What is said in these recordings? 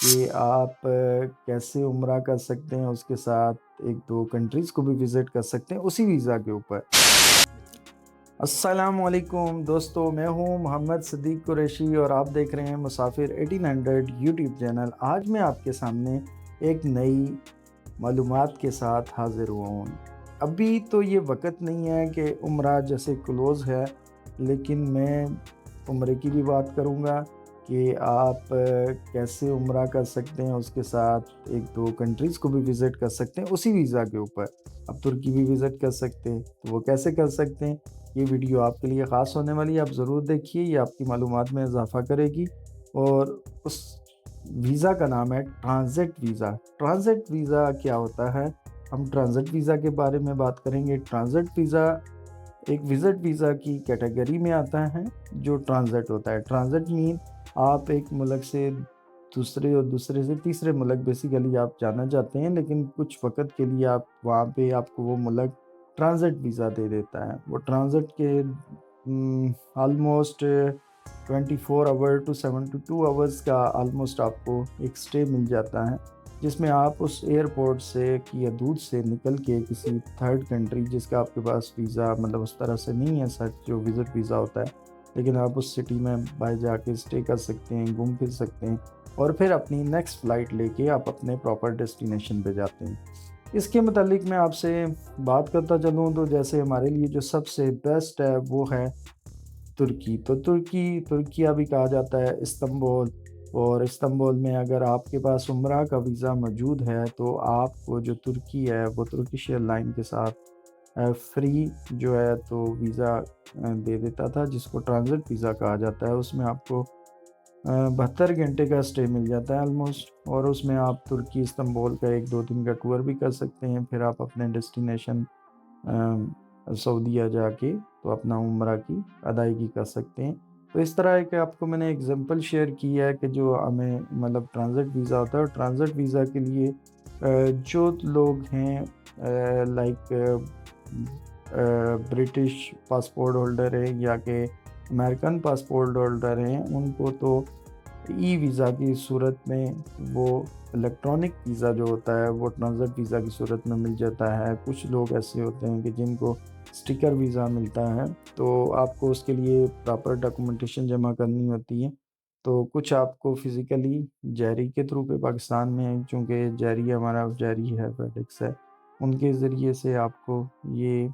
کہ آپ کیسے عمرہ کر سکتے ہیں، اس کے ساتھ 1-2 کنٹریز کو بھی وزٹ کر سکتے ہیں اسی ویزا کے اوپر۔ السلام علیکم دوستو، میں ہوں محمد صدیق قریشی اور آپ دیکھ رہے ہیں مسافر 1800 یوٹیوب چینل۔ آج میں آپ کے سامنے ایک نئی معلومات کے ساتھ حاضر ہوا ہوں۔ ابھی تو یہ وقت نہیں ہے کہ عمرہ جیسے کلوز ہے، لیکن میں عمرے کی بھی بات کروں گا کہ آپ کیسے عمرہ کر سکتے ہیں، اس کے ساتھ 1-2 کنٹریز کو بھی وزٹ کر سکتے ہیں اسی ویزا کے اوپر۔ اب ترکی بھی وزٹ کر سکتے ہیں، تو وہ کیسے کر سکتے ہیں، یہ ویڈیو آپ کے لیے خاص ہونے والی ہے، آپ ضرور دیکھیے، یہ آپ کی معلومات میں اضافہ کرے گی۔ اور اس ویزا کا نام ہے ٹرانزٹ ویزا۔ ٹرانزٹ ویزا کیا ہوتا ہے؟ ہم ٹرانزٹ ویزا کے بارے میں بات کریں گے۔ ٹرانزٹ ویزا ایک وزٹ ویزا کی کیٹیگری میں آتا ہے جو ٹرانزٹ ہوتا ہے۔ ٹرانزٹ مین آپ ایک ملک سے دوسرے اور دوسرے سے تیسرے ملک بیسیکلی آپ جانا چاہتے ہیں، لیکن کچھ وقت کے لیے آپ وہاں پہ آپ کو وہ ملک ٹرانزٹ ویزا دے دیتا ہے۔ وہ ٹرانزٹ کے آلموسٹ 24 آور ٹو 72 آورز کا آلموسٹ آپ کو ایک سٹے مل جاتا ہے، جس میں آپ اس ایئرپورٹ سے کی حدود سے نکل کے کسی تھرڈ کنٹری جس کا آپ کے پاس ویزا مطلب اس طرح سے نہیں ہے سچ جو وزٹ ویزا ہوتا ہے، لیکن آپ اس سٹی میں باہر جا کے سٹے کر سکتے ہیں، گھوم پھر سکتے ہیں، اور پھر اپنی نیکسٹ فلائٹ لے کے آپ اپنے پراپر ڈیسٹینیشن پہ جاتے ہیں۔ اس کے متعلق میں آپ سے بات کرتا چلوں تو جیسے ہمارے لیے جو سب سے بیسٹ ہے وہ ہے ترکی۔ تو ترکیہ بھی کہا جاتا ہے استنبول، اور استنبول میں اگر آپ کے پاس عمرہ کا ویزا موجود ہے تو آپ کو جو ترکی ہے وہ ترکش ایئر لائن کے ساتھ فری جو ہے تو ویزا دے دیتا تھا، جس کو ٹرانزٹ ویزا کہا جاتا ہے۔ اس میں آپ کو 72 گھنٹے کا سٹے مل جاتا ہے آلموسٹ، اور اس میں آپ ترکی استنبول کا 1-2 دن کا ٹور بھی کر سکتے ہیں، پھر آپ اپنے ڈیسٹینیشن سعودیہ جا کے تو اپنا عمرہ کی ادائیگی کر سکتے ہیں۔ تو اس طرح ہے کہ آپ کو میں نے ایگزامپل شیئر کی ہے کہ جو ہمیں مطلب ٹرانزٹ ویزا ہوتا ہے، اور ٹرانزٹ ویزا کے لیے جو لوگ ہیں لائک برٹش پاسپورٹ ہولڈر ہیں یا کہ امریکن پاسپورٹ ہولڈر ہیں، ان کو تو ای ویزا کی صورت میں وہ الیکٹرانک ویزا جو ہوتا ہے وہ ٹرانزٹ ویزا کی صورت میں مل جاتا ہے۔ کچھ لوگ ایسے ہوتے ہیں کہ جن کو سٹیکر ویزا ملتا ہے، تو آپ کو اس کے لیے پراپر ڈاکومنٹیشن جمع کرنی ہوتی ہے۔ تو کچھ آپ کو فزیکلی جیری کے تھرو پہ پاکستان میں، چونکہ جیری ہمارا جیری ہے فیڈیکس ہے، ان کے ذریعے سے آپ کو یہ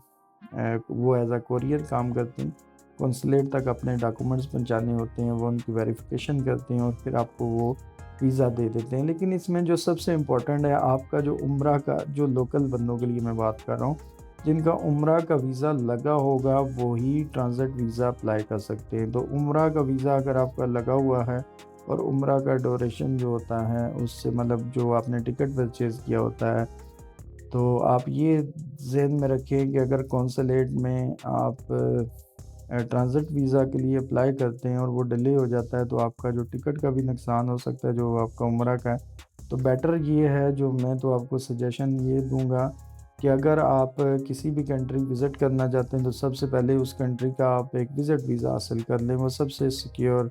وہ ایز اے کوریئر کام کرتے ہیں، کنسولیٹ تک اپنے ڈاکومنٹس پہنچانے ہوتے ہیں، وہ ان کی ویریفیکیشن کرتے ہیں اور پھر آپ کو وہ ویزا دے دیتے ہیں۔ لیکن اس میں جو سب سے امپورٹنٹ ہے آپ کا جو عمرہ کا جو لوکل بندوں کے لیے میں بات کر رہا ہوں، جن کا عمرہ کا ویزا لگا ہوگا وہی ٹرانزٹ ویزا اپلائی کر سکتے ہیں۔ تو عمرہ کا ویزا اگر آپ کا لگا ہوا ہے اور عمرہ کا ڈوریشن جو ہوتا ہے اس سے مطلب جو آپ نے ٹکٹ پرچیز کیا ہوتا ہے، تو آپ یہ ذہن میں رکھیں کہ اگر کونسلیٹ میں آپ ٹرانزٹ ویزا کے لیے اپلائی کرتے ہیں اور وہ ڈیلے ہو جاتا ہے تو آپ کا جو ٹکٹ کا بھی نقصان ہو سکتا ہے جو آپ کا عمرہ کا ہے۔ تو بیٹر یہ ہے، جو میں تو آپ کو سجیشن یہ دوں گا کہ اگر آپ کسی بھی کنٹری وزٹ کرنا چاہتے ہیں تو سب سے پہلے اس کنٹری کا آپ ایک وزٹ ویزا حاصل کر لیں، وہ سب سے سیکیور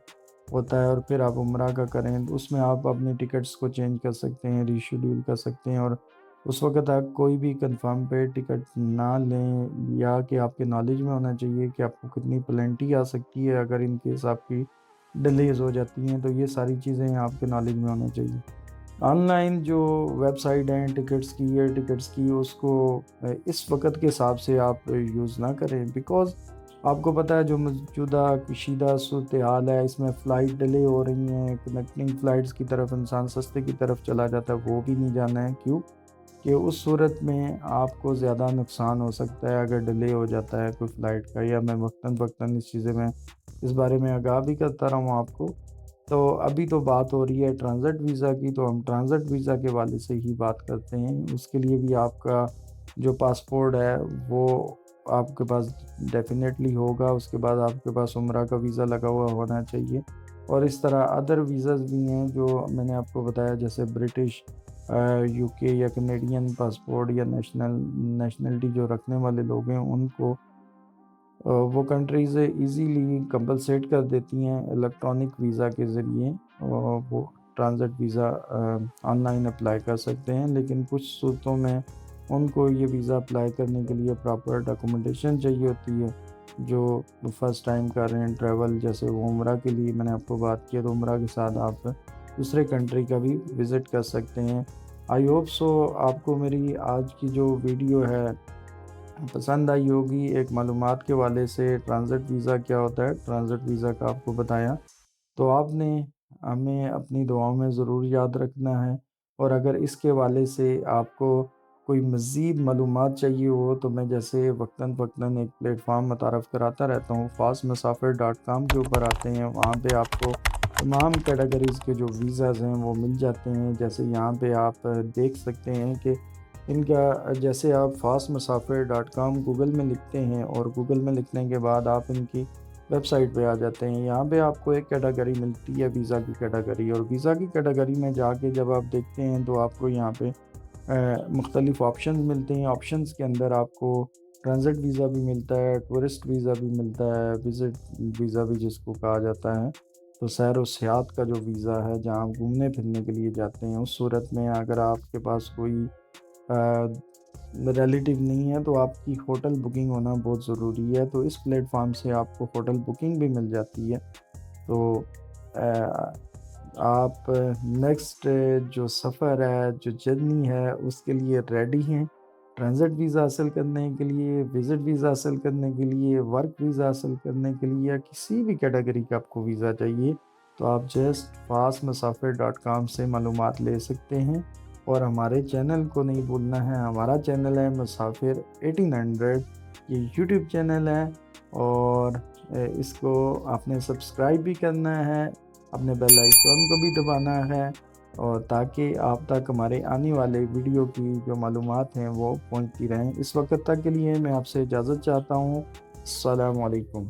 ہوتا ہے، اور پھر آپ عمرہ کا کریں تو اس میں آپ اپنے ٹکٹس کو چینج کر سکتے ہیں، ریشیڈیول کر سکتے ہیں، اور اس وقت تک کوئی بھی کنفرم پہ ٹکٹ نہ لیں، یا کہ آپ کے نالج میں ہونا چاہیے کہ آپ کو کتنی پلینٹی آ سکتی ہے اگر ان کیس آپ کی ڈیلیز ہو جاتی ہیں، تو یہ ساری چیزیں آپ کے نالج میں ہونا چاہیے۔ آن لائن جو ویب سائٹ ہیں ٹکٹس کی، ایئر ٹکٹس کی، اس کو اس وقت کے حساب سے آپ یوز نہ کریں، بیکاز آپ کو پتہ ہے جو موجودہ کشیدہ صورتحال ہے، اس میں فلائٹ ڈیلے ہو رہی ہیں، کنیکٹنگ فلائٹس کی طرف انسان سستے کی طرف چلا جاتا ہے، وہ بھی نہیں جانا ہے۔ کیوں کہ اس صورت میں آپ کو زیادہ نقصان ہو سکتا ہے اگر ڈیلے ہو جاتا ہے کوئی فلائٹ کا، یا میں وقتاً اس چیزیں میں اس بارے میں آگاہ بھی کرتا رہا ہوں آپ کو۔ تو ابھی تو بات ہو رہی ہے ٹرانزٹ ویزا کی، تو ہم ٹرانزٹ ویزا کے والے سے ہی بات کرتے ہیں۔ اس کے لیے بھی آپ کا جو پاسپورٹ ہے وہ آپ کے پاس ڈیفینیٹلی ہوگا، اس کے بعد آپ کے پاس عمرہ کا ویزا لگا ہوا ہونا چاہیے، اور اس طرح ادر ویزاز بھی ہیں جو میں نے آپ کو بتایا، جیسے برٹش، یو کے یا کینیڈین پاسپورٹ، یا نیشنلٹی جو رکھنے والے لوگ ہیں ان کو وہ کنٹریز ایزیلی کمپلسیٹ کر دیتی ہیں الیکٹرانک ویزا کے ذریعے وہ transit visa on line apply کر سکتے ہیں، لیکن کچھ صورتوں میں ان کو یہ ویزا اپلائی کرنے کے لیے پراپر ڈاکومنٹیشن چاہیے ہوتی ہے۔ جو فرسٹ ٹائم کر رہے ہیں ٹریول، جیسے وہ عمرہ کے لیے میں نے آپ کو بات کیا، تو عمرہ کے ساتھ آپ دوسرے کنٹری کا بھی وزٹ کر سکتے ہیں۔ آئی ہوپ سو آپ کو میری آج کی جو ویڈیو ہے پسند آئی ہوگی۔ ایک معلومات کے حوالے سے ٹرانزٹ ویزا کیا ہوتا ہے، ٹرانزٹ ویزا کا آپ کو بتایا، تو آپ نے ہمیں اپنی دعاؤں میں ضرور یاد رکھنا ہے۔ اور اگر اس کے حوالے سے آپ کو کوئی مزید معلومات چاہیے ہو تو میں جیسے وقتاً فوقتاً ایک پلیٹ فارم متعارف کراتا رہتا ہوں، fastmusafir.com کے اوپر آتے ہیں، وہاں پہ آپ کو تمام کیٹیگریز کے جو ویزاز ہیں وہ مل جاتے ہیں۔ جیسے یہاں پہ آپ دیکھ سکتے ہیں کہ ان کا جیسے آپ fastmusafir.com گوگل میں لکھتے ہیں اور گوگل میں لکھنے کے بعد آپ ان کی ویب سائٹ پہ آ جاتے ہیں، یہاں پہ آپ کو ایک کیٹیگری ملتی ہے ویزا کی کیٹیگری، اور ویزا کی کیٹیگری میں جا کے جب آپ دیکھتے ہیں تو آپ کو یہاں پہ مختلف آپشنز ملتے ہیں۔ آپشنز کے اندر آپ کو ٹرانزٹ ویزا بھی ملتا ہے، ٹورسٹ ویزا بھی ملتا ہے، وزٹ ویزا بھی جس کو کہا جاتا ہے، تو سیر و سیاحت کا جو ویزا ہے جہاں آپ گھومنے پھرنے کے لیے جاتے ہیں۔ اس صورت میں اگر آپ کے پاس کوئی ریلیٹیو نہیں ہے تو آپ کی ہوٹل بکنگ ہونا بہت ضروری ہے، تو اس پلیٹ فارم سے آپ کو ہوٹل بکنگ بھی مل جاتی ہے۔ تو آپ نیکسٹ جو سفر ہے، جو جرنی ہے، اس کے لیے ریڈی ہیں۔ ٹرانزٹ ویزا حاصل کرنے کے لیے، وزٹ ویزا حاصل کرنے کے لیے، ورک ویزا حاصل کرنے کے لیے، یا کسی بھی کیٹیگری کا آپ کو ویزا چاہیے تو آپ جسٹ fastmusafir.com سے معلومات لے سکتے ہیں۔ اور ہمارے چینل کو نہیں بھولنا ہے، ہمارا چینل ہے مسافر 1800، یہ یوٹیوب چینل ہے، اور اس کو آپ نے سبسکرائب بھی کرنا ہے، اپنے بیل آئیکن کو بھی دبانا ہے، اور تاکہ آپ تک ہمارے آنے والے ویڈیو کی جو معلومات ہیں وہ پہنچتی رہیں۔ اس وقت تک کے لیے میں آپ سے اجازت چاہتا ہوں۔ السلام علیکم۔